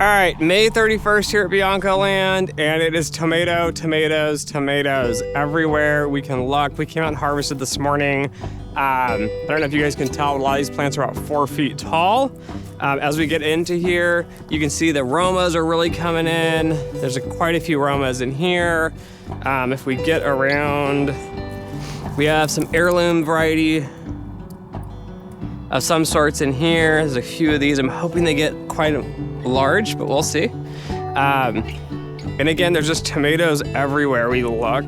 All right, May 31st here at BiancoLand, and it is tomatoes everywhere we can look. We came out and harvested this morning. I don't know if you guys can tell, a lot of these plants are about 4 feet tall. As we get into here, you can see the aromas are really coming in. There's quite a few aromas in here. If we get around, we have some heirloom variety of some sorts in here. There's a few of these. I'm hoping they get quite large, but we'll see. And again, there's just tomatoes everywhere we look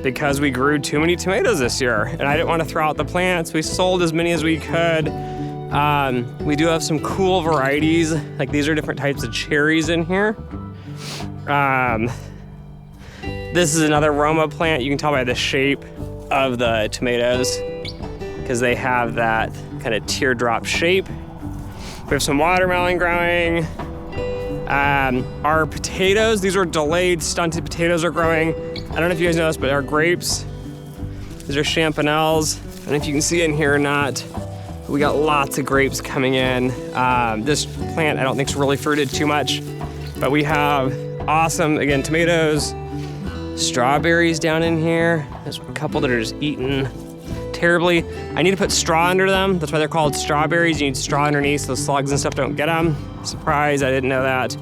because we grew too many tomatoes this year, and I didn't want to throw out the plants. We sold as many as we could. We do have some cool varieties, like these are different types of cherries in here. This is another Roma plant. You can tell by the shape of the tomatoes because they have that kind of teardrop shape. We have some watermelon growing. Our potatoes, these are delayed, stunted potatoes are growing. I don't know if you guys know this, but our grapes, these are champignons. I don't know if you can see in here or not. We got lots of grapes coming in. This plant I don't think is really fruited too much, but we have awesome, again, tomatoes, strawberries down in here. There's a couple that are just eaten terribly. I need to put straw under them. That's why they're called strawberries. You need straw underneath so the slugs and stuff don't get them. Surprise, I didn't know that.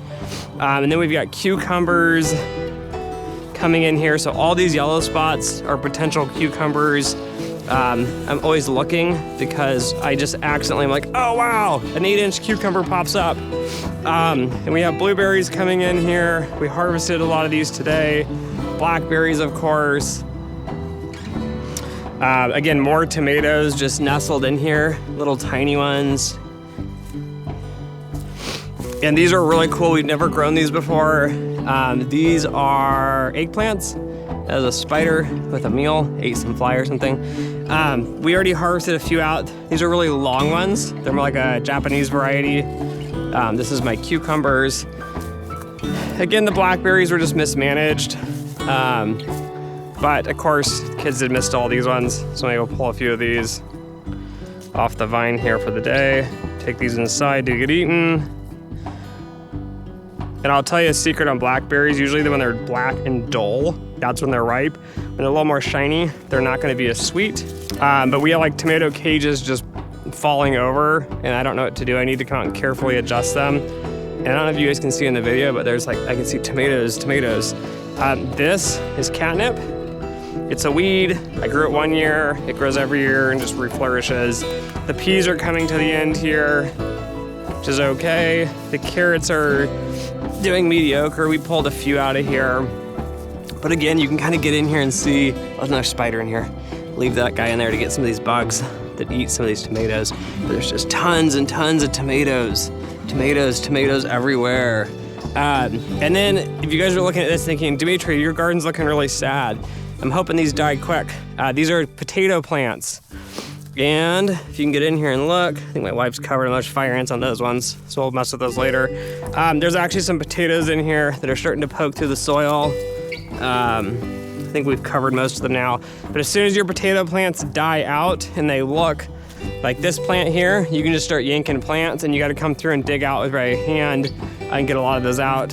And then we've got cucumbers coming in here. So all these yellow spots are potential cucumbers. I'm always looking because I just accidentally am like, oh wow, an 8-inch cucumber pops up. And we have blueberries coming in here. We harvested a lot of these today. Blackberries, of course. Again, more tomatoes just nestled in here, little tiny ones. And these are really cool. We've never grown these before. These are eggplants. That was a spider with a meal, ate some fly or something. We already harvested a few out. These are really long ones. They're more like a Japanese variety. This is my cucumbers. Again, the blackberries were just mismanaged. But of course, kids had missed all these ones. So maybe we'll pull a few of these off the vine here for the day. Take these inside to get eaten. And I'll tell you a secret on blackberries. Usually when they're black and dull, that's when they're ripe. When they're a little more shiny, they're not gonna be as sweet. But we have like tomato cages just falling over and I don't know what to do. I need to come out and carefully adjust them. And I don't know if you guys can see in the video, but there's like, I can see tomatoes. This is catnip. It's a weed. I grew it 1 year. It grows every year and just reflourishes. The peas are coming to the end here, which is okay. The carrots are doing mediocre. We pulled a few out of here. But again, you can kind of get in here and see, there's another spider in here. Leave that guy in there to get some of these bugs that eat some of these tomatoes. But there's just tons and tons of tomatoes. Tomatoes everywhere. And then if you guys are looking at this thinking, Dimitri, your garden's looking really sad. I'm hoping these died quick. These are potato plants. And if you can get in here and look, I think my wife's covered much fire ants on those ones, so we'll mess with those later. There's actually some potatoes in here that are starting to poke through the soil. I think we've covered most of them now. But as soon as your potato plants die out and they look like this plant here, you can just start yanking plants and you gotta come through and dig out with by hand and get a lot of those out.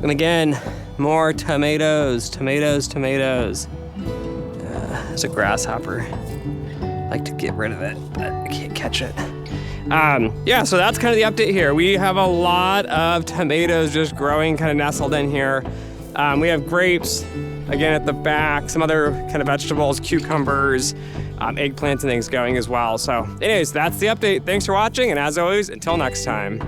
And again, more tomatoes. There's a grasshopper. I like to get rid of it, but I can't catch it. Yeah, so that's kind of the update here. We have a lot of tomatoes just growing, kind of nestled in here. We have grapes, again at the back, some other kind of vegetables, cucumbers, eggplants and things going as well. So anyways, that's the update. Thanks for watching, and as always, until next time.